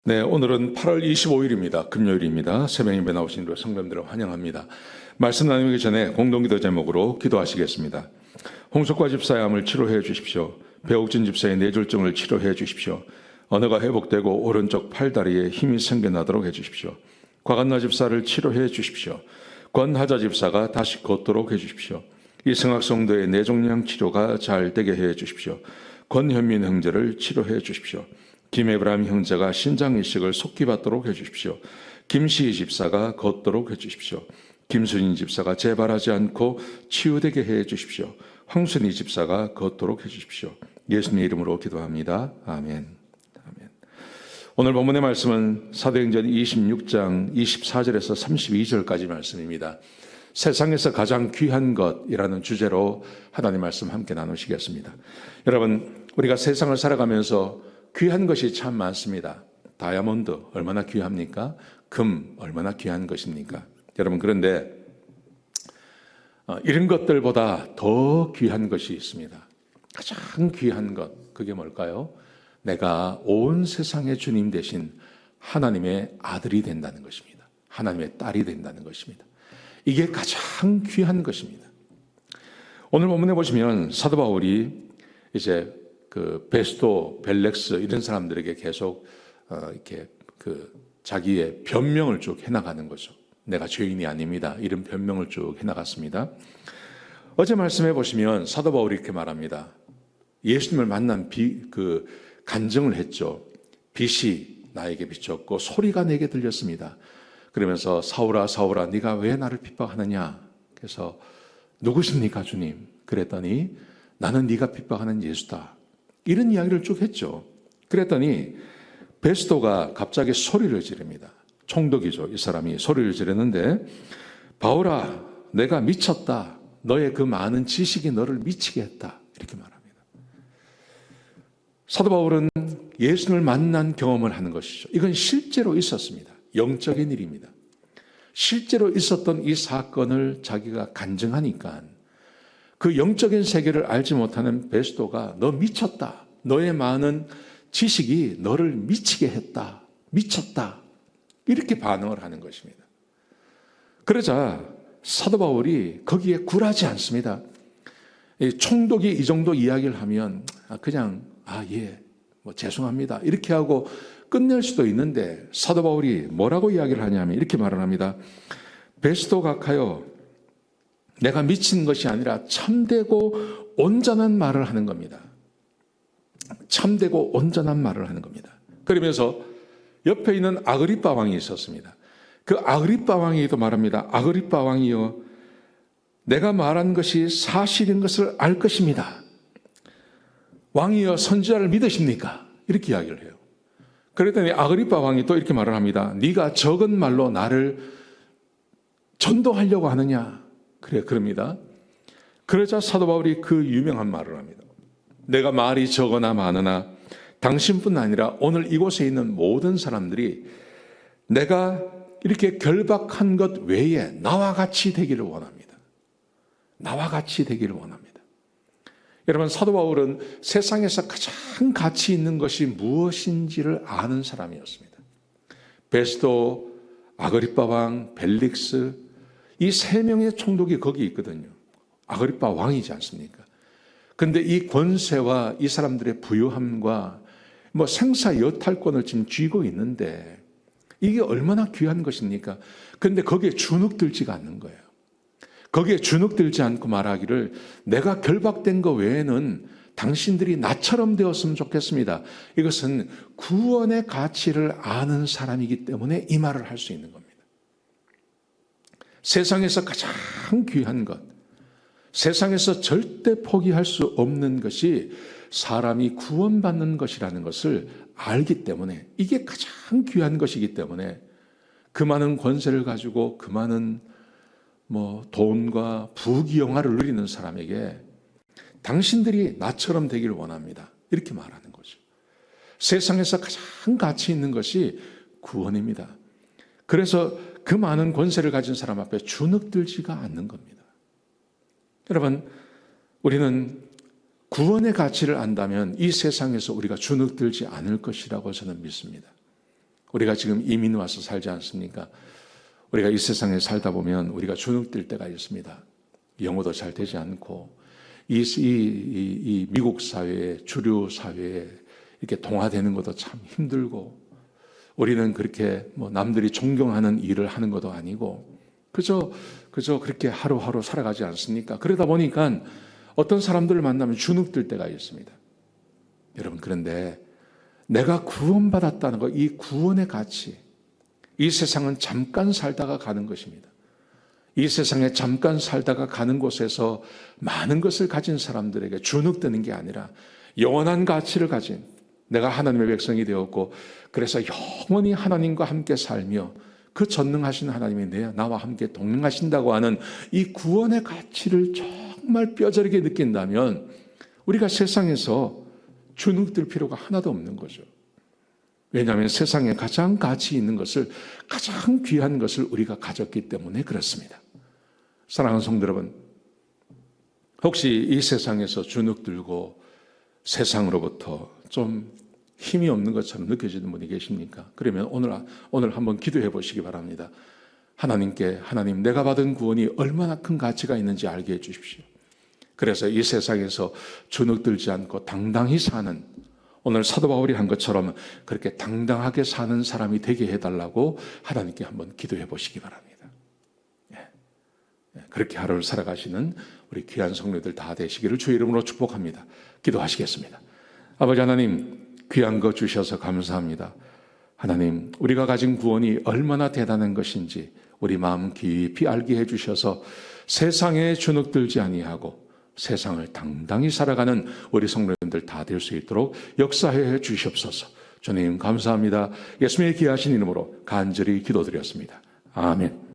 네, 오늘은 8월 25일입니다. 금요일입니다. 새벽 예배 나오신 우리 성도님들을 환영합니다. 말씀 나누기 전에 공동기도 제목으로 기도하시겠습니다. 홍석과 집사의 암을 치료해 주십시오. 배옥진 집사의 뇌졸중을 치료해 주십시오. 언어가 회복되고 오른쪽 팔다리에 힘이 생겨나도록 해 주십시오. 곽한나 집사를 치료해 주십시오. 권하자 집사가 다시 걷도록 해 주십시오. 이승학 성도의 뇌종양 치료가 잘 되게 해 주십시오. 권현민 형제를 치료해 주십시오. 김에브람 형제가 신장 이식을 속히 받도록 해주십시오. 김시희 집사가 걷도록 해주십시오. 김순인 집사가 재발하지 않고 치유되게 해주십시오. 황순희 집사가 걷도록 해주십시오. 예수님의 이름으로 기도합니다. 아멘. 아멘. 오늘 본문의 말씀은 사도행전 26장 24절에서 32절까지 말씀입니다. 세상에서 가장 귀한 것이라는 주제로 하나님 말씀 함께 나누시겠습니다. 여러분, 우리가 세상을 살아가면서 귀한 것이 참 많습니다. 다이아몬드 얼마나 귀합니까? 금 얼마나 귀한 것입니까? 여러분, 그런데 이런 것들보다 더 귀한 것이 있습니다. 가장 귀한 것, 그게 뭘까요? 내가 온 세상의 주님 대신 하나님의 아들이 된다는 것입니다. 하나님의 딸이 된다는 것입니다. 이게 가장 귀한 것입니다. 오늘 본문에 보시면 사도 바울이 이제 그 베스도, 벨렉스 이런 사람들에게 계속 이렇게 자기의 변명을 쭉 해나가는 거죠. 내가 죄인이 아닙니다. 이런 변명을 쭉 해나갔습니다. 어제 말씀해 보시면 사도 바울이 이렇게 말합니다. 예수님을 만난 간증을 했죠. 빛이 나에게 비쳤고 소리가 내게 들렸습니다. 그러면서 사울아 사울아 네가 왜 나를 핍박하느냐. 그래서 누구십니까 주님? 그랬더니 나는 네가 핍박하는 예수다. 이런 이야기를 쭉 했죠. 그랬더니 베스도가 갑자기 소리를 지릅니다. 총독이죠. 이 사람이 소리를 지르는데 바울아 내가 미쳤다. 너의 그 많은 지식이 너를 미치게 했다. 이렇게 말합니다. 사도 바울은 예수님을 만난 경험을 하는 것이죠. 이건 실제로 있었습니다. 영적인 일입니다. 실제로 있었던 이 사건을 자기가 간증하니까 그 영적인 세계를 알지 못하는 베스도가 너 미쳤다. 너의 많은 지식이 너를 미치게 했다. 미쳤다. 이렇게 반응을 하는 것입니다. 그러자 사도 바울이 거기에 굴하지 않습니다. 총독이 이 정도 이야기를 하면 그냥 죄송합니다. 이렇게 하고 끝낼 수도 있는데 사도 바울이 뭐라고 이야기를 하냐면 이렇게 말을 합니다. 베스도 각하여 내가 미친 것이 아니라 참되고 온전한 말을 하는 겁니다. 참되고 온전한 말을 하는 겁니다. 그러면서 옆에 있는 아그리빠 왕이 있었습니다. 그 아그리빠 왕이 또 말합니다. 아그리빠 왕이여 내가 말한 것이 사실인 것을 알 것입니다. 왕이여 선지자를 믿으십니까? 이렇게 이야기를 해요. 그랬더니 아그리빠 왕이 또 이렇게 말을 합니다. 네가 적은 말로 나를 전도하려고 하느냐? 그래, 그럽니다. 그러자 사도 바울이 그 유명한 말을 합니다. 내가 말이 적으나 많으나 당신뿐 아니라 오늘 이곳에 있는 모든 사람들이 내가 이렇게 결박한 것 외에 나와 같이 되기를 원합니다. 나와 같이 되기를 원합니다. 여러분, 사도 바울은 세상에서 가장 가치 있는 것이 무엇인지를 아는 사람이었습니다. 베스도, 아그리빠 왕, 벨릭스 이 세 명의 총독이 거기 있거든요. 아그리빠 왕이지 않습니까? 근데 이 권세와 이 사람들의 부유함과 생사 여탈권을 지금 쥐고 있는데 이게 얼마나 귀한 것입니까? 근데 거기에 주눅들지가 않는 거예요. 거기에 주눅들지 않고 말하기를 내가 결박된 것 외에는 당신들이 나처럼 되었으면 좋겠습니다. 이것은 구원의 가치를 아는 사람이기 때문에 이 말을 할 수 있는 겁니다. 세상에서 가장 귀한 것, 세상에서 절대 포기할 수 없는 것이 사람이 구원받는 것이라는 것을 알기 때문에 이게 가장 귀한 것이기 때문에 그 많은 권세를 가지고 그 많은 돈과 부귀영화를 누리는 사람에게 당신들이 나처럼 되기를 원합니다. 이렇게 말하는 거죠. 세상에서 가장 가치 있는 것이 구원입니다. 그래서 그 많은 권세를 가진 사람 앞에 주눅들지가 않는 겁니다. 여러분, 우리는 구원의 가치를 안다면 이 세상에서 우리가 주눅들지 않을 것이라고 저는 믿습니다. 우리가 지금 이민 와서 살지 않습니까? 우리가 이 세상에 살다 보면 우리가 주눅들 때가 있습니다. 영어도 잘 되지 않고 이 미국 사회에, 주류 사회에 이렇게 동화되는 것도 참 힘들고, 우리는 그렇게 뭐 남들이 존경하는 일을 하는 것도 아니고 그저 그렇게 하루하루 살아가지 않습니까? 그러다 보니까 어떤 사람들을 만나면 주눅들 때가 있습니다. 여러분, 그런데 내가 구원받았다는 것, 이 구원의 가치, 이 세상은 잠깐 살다가 가는 것입니다. 이 세상에 잠깐 살다가 가는 곳에서 많은 것을 가진 사람들에게 주눅드는 게 아니라 영원한 가치를 가진, 내가 하나님의 백성이 되었고 그래서 영원히 하나님과 함께 살며 그 전능하신 하나님이 나와 함께 동행하신다고 하는 이 구원의 가치를 정말 뼈저리게 느낀다면 우리가 세상에서 주눅들 필요가 하나도 없는 거죠. 왜냐하면 세상에 가장 가치 있는 것을, 가장 귀한 것을 우리가 가졌기 때문에 그렇습니다. 사랑하는 성도 여러분, 혹시 이 세상에서 주눅들고 세상으로부터 좀 힘이 없는 것처럼 느껴지는 분이 계십니까? 그러면 오늘 한번 기도해 보시기 바랍니다. 하나님께, 하나님, 내가 받은 구원이 얼마나 큰 가치가 있는지 알게 해 주십시오. 그래서 이 세상에서 주눅들지 않고 당당히 사는, 오늘 사도 바울이 한 것처럼 그렇게 당당하게 사는 사람이 되게 해달라고 하나님께 한번 기도해 보시기 바랍니다. 그렇게 하루를 살아가시는 우리 귀한 성도들 다 되시기를 주의 이름으로 축복합니다. 기도하시겠습니다. 아버지 하나님, 귀한 거 주셔서 감사합니다. 하나님, 우리가 가진 구원이 얼마나 대단한 것인지 우리 마음 깊이 알게 해주셔서 세상에 주눅들지 아니하고 세상을 당당히 살아가는 우리 성도님들 다 될 수 있도록 역사해 주시옵소서. 주님 감사합니다. 예수님의 귀하신 이름으로 간절히 기도드렸습니다. 아멘.